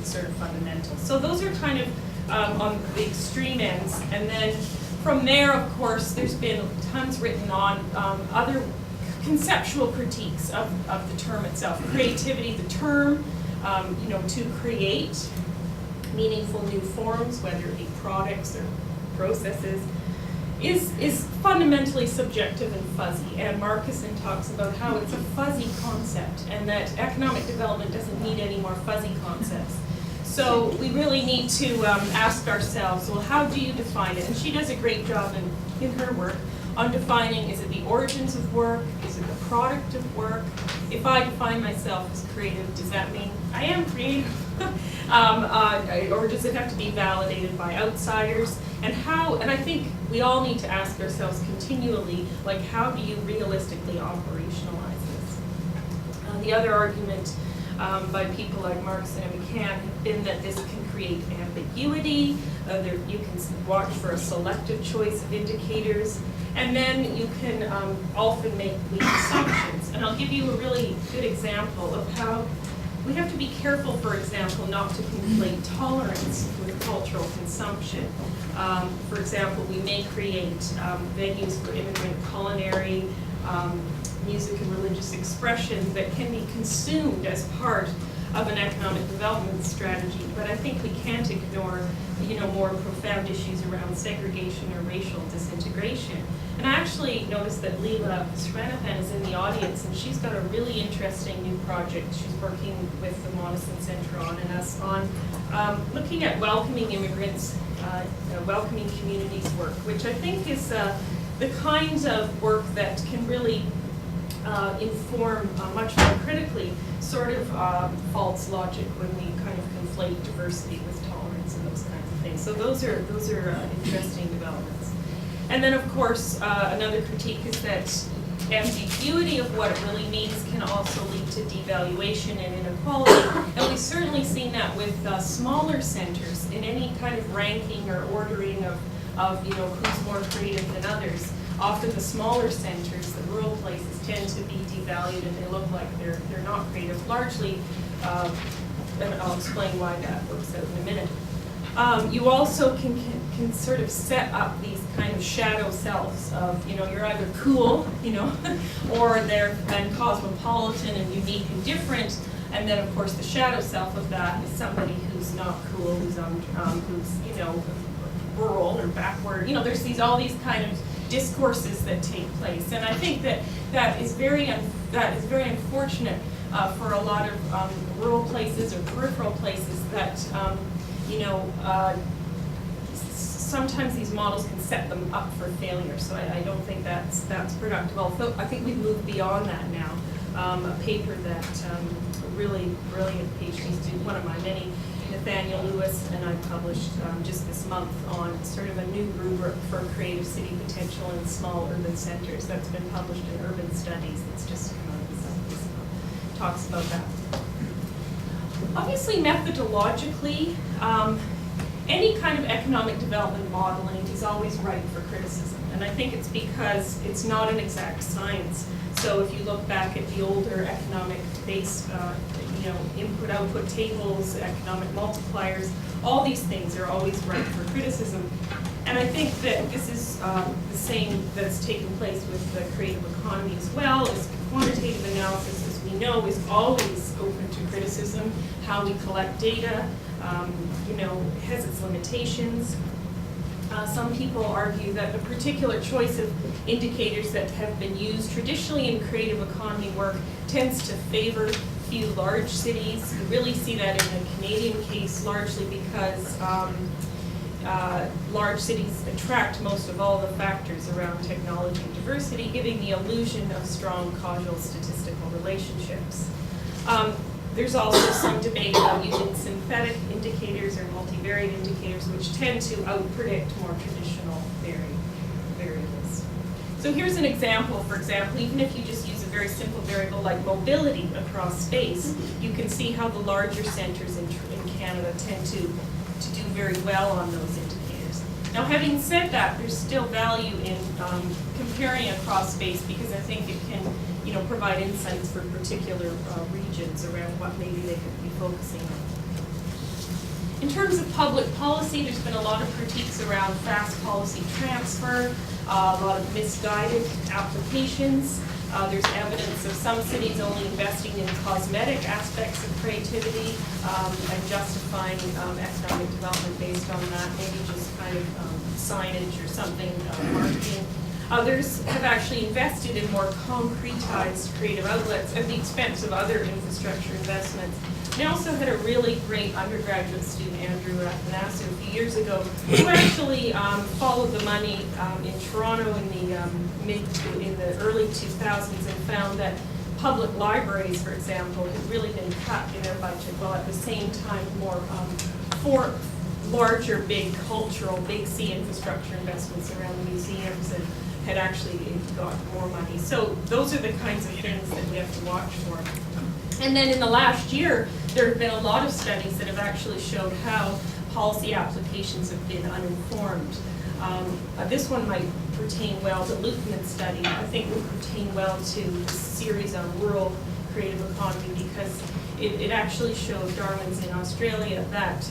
sort of fundamentals. So those are kind of on the extreme ends. And then from there, of course, there's been tons written on other conceptual critiques of the term itself. Creativity, the term, to create meaningful new forms, whether it be products or processes, is fundamentally subjective and fuzzy. And Markussen talks about how it's a fuzzy concept and that economic development doesn't need any more fuzzy concepts. So we really need to ask ourselves, well, how do you define it? And she does a great job in her work on defining, is it the origins of work? Is it the product of work? If I define myself as creative, does that mean I am creative? Or does it have to be validated by outsiders? And I think we all need to ask ourselves continually, like, how do you realistically operationalize this? The other argument by people like Markussen and McCann have been that this can create ambiguity, you can watch for a selective choice of indicators, and then you can often make weak assumptions. And I'll give you a really good example of how we have to be careful, for example, not to conflate tolerance with cultural consumption. For example, we may create venues for immigrant culinary, music and religious expression that can be consumed as part of an economic development strategy, but I think we can't ignore, more profound issues around segregation or racial disintegration. And I actually noticed that Leela Sranapan is in the audience, and she's got a really interesting new project. She's working with the Monessen Centre and us on looking at welcoming immigrants, welcoming communities work, which I think is the kinds of work that can really inform much more critically sort of false logic when we kind of conflate diversity with tolerance and those kinds of things. So those are interesting developments. And then, of course, another critique is that ambiguity of what it really means can also lead to devaluation and inequality. And we've certainly seen that with smaller centers in any kind of ranking or ordering of who's more creative than others. Often the smaller centers, the rural places, tend to be devalued and they look like they're not creative. Largely, and I'll explain why that works out in a minute. You also can sort of set up these kind of shadow selves of, you're either cool, or they're then cosmopolitan and unique and different. And then, of course, the shadow self of that is somebody who's not cool, who's rural or backward. There's all these kind of discourses that take place, and I think that is very unfortunate for a lot of rural places or peripheral places that sometimes these models can set them up for failure. So I don't think that's productive. Although I think we've moved beyond that now. A paper that a really brilliant PhD student, one of my many, Nathaniel Lewis, and I published just this month on sort of a new rubric for creative city potential in small urban centers. That's been published in Urban Studies. It's just come out this month. Talks about that. Obviously, methodologically, any kind of economic development modeling is always ripe for criticism. And I think it's because it's not an exact science. So if you look back at the older economic-based input-output tables, economic multipliers, all these things are always ripe for criticism. And I think that this is the same that's taken place with the creative economy as well. Is quantitative analysis, as we know, is always open to criticism. How we collect data, has its limitations. Some people argue that the particular choice of indicators that have been used traditionally in creative economy work tends to favor few large cities. You really see that in the Canadian case largely because large cities attract most of all the factors around technology and diversity, giving the illusion of strong causal statistical relationships. There's also some debate about using synthetic indicators or multivariate indicators, which tend to outpredict more traditional variables. So here's an example. For example, even if you just use a very simple variable like mobility across space, you can see how the larger centers in Canada tend to do very well on those indicators. Now, having said that, there's still value in comparing across space because I think it can provide insights for particular regions around what maybe they could be focusing on. In terms of public policy, there's been a lot of critiques around fast policy transfer, a lot of misguided applications. There's evidence of some cities only investing in cosmetic aspects of creativity and justifying economic development based on that, maybe just kind of signage or something, marketing. Others have actually invested in more concretized creative outlets at the expense of other infrastructure investments. And I also had a really great undergraduate student, Andrew Athanassiou, a few years ago, who actually followed the money in Toronto in the early 2000s and found that public libraries, for example, had really been cut in their budget, while at the same time more for larger, big cultural, big C infrastructure investments around the museums and had actually got more money. So those are the kinds of things that we have to watch for. And then in the last year, there have been a lot of studies that have actually showed how policy applications have been uninformed. This one might pertain well, the Lukeman study, I think would pertain well to the series on rural creative economy, because it actually showed, Darwin's in Australia, that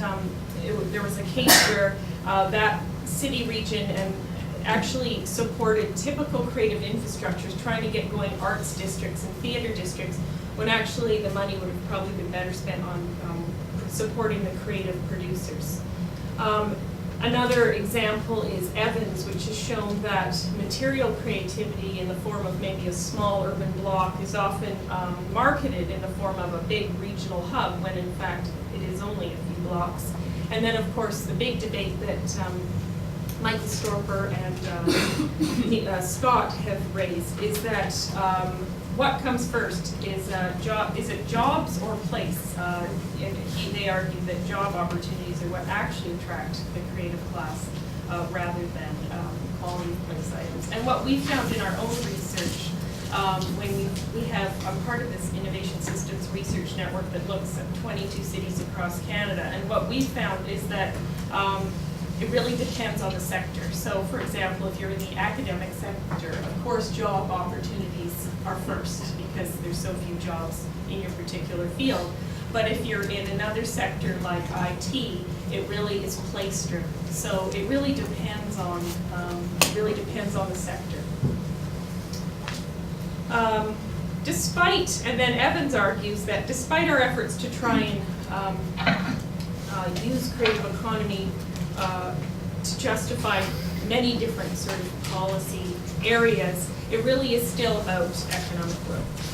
there was a case where that city region and actually supported typical creative infrastructures, trying to get going arts districts and theater districts, when actually the money would have probably been better spent on supporting the creative producers. Another example is Evans, which has shown that material creativity in the form of maybe a small urban block is often marketed in the form of a big regional hub, when in fact it is only a few blocks. And then of course the big debate that Michael Storper and Scott have raised is that what comes first is it jobs or place? They argue that job opportunities are what actually attract the creative class rather than quality of place items. And what we found in our own research, when we have, I'm part of this Innovation Systems Research Network that looks at 22 cities across Canada, and what we found is that it really depends on the sector. So for example, if you're in the academic sector, of course job opportunities are first because there's so few jobs in your particular field. But if you're in another sector like IT, it really is place driven. So it really depends on the sector. And then Evans argues that despite our efforts to try and use creative economy to justify many different sort of policy areas, it really is still about economic growth.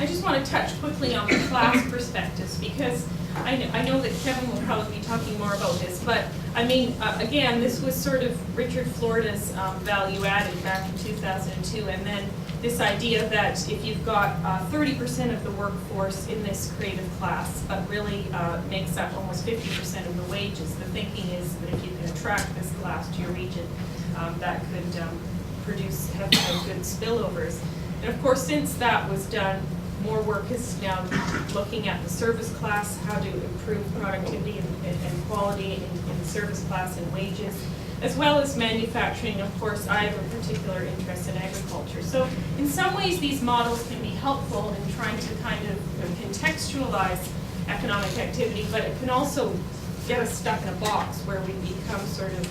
I just want to touch quickly on the class perspectives, because I know that Kevin will probably be talking more about this, but I mean, again, this was sort of Richard Florida's value added back in 2002, and then this idea that if you've got 30% of the workforce in this creative class, but really makes up almost 50% of the wages, the thinking is that if you can attract this class to your region, that could have good spillovers. And of course, since that was done, more work is now looking at the service class, how to improve productivity and quality in the service class and wages, as well as manufacturing. Of course, I have a particular interest in agriculture. So in some ways, these models can be helpful in trying to kind of contextualize economic activity, but it can also get us stuck in a box where we become sort of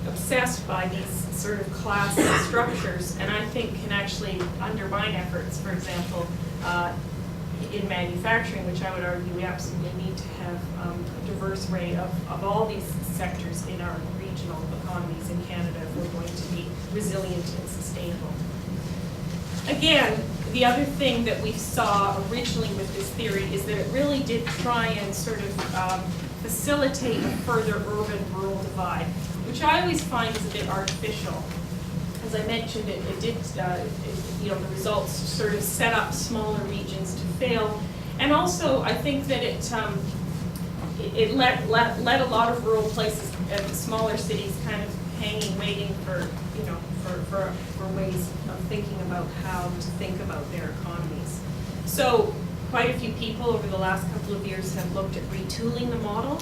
obsessed by these sort of class structures, and I think can actually undermine efforts, for example, in manufacturing, which I would argue we absolutely need to have a diverse array of all these sectors in our regional economies in Canada if we're going to be resilient and sustainable. Again, the other thing that we saw originally with this theory is that it really did try and sort of facilitate a further urban-rural divide, which I always find is a bit artificial. As I mentioned, it did, the results sort of set up smaller regions to fail, and also I think that it let a lot of rural places, the smaller cities, kind of hanging, waiting for ways of thinking about how to think about their economies. So quite a few people over the last couple of years have looked at retooling the model,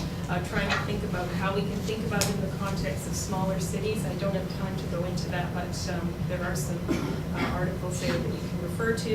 trying to think about how we can think about it in the context of smaller cities. I don't have time to go into that, but there are some articles there that you can refer to.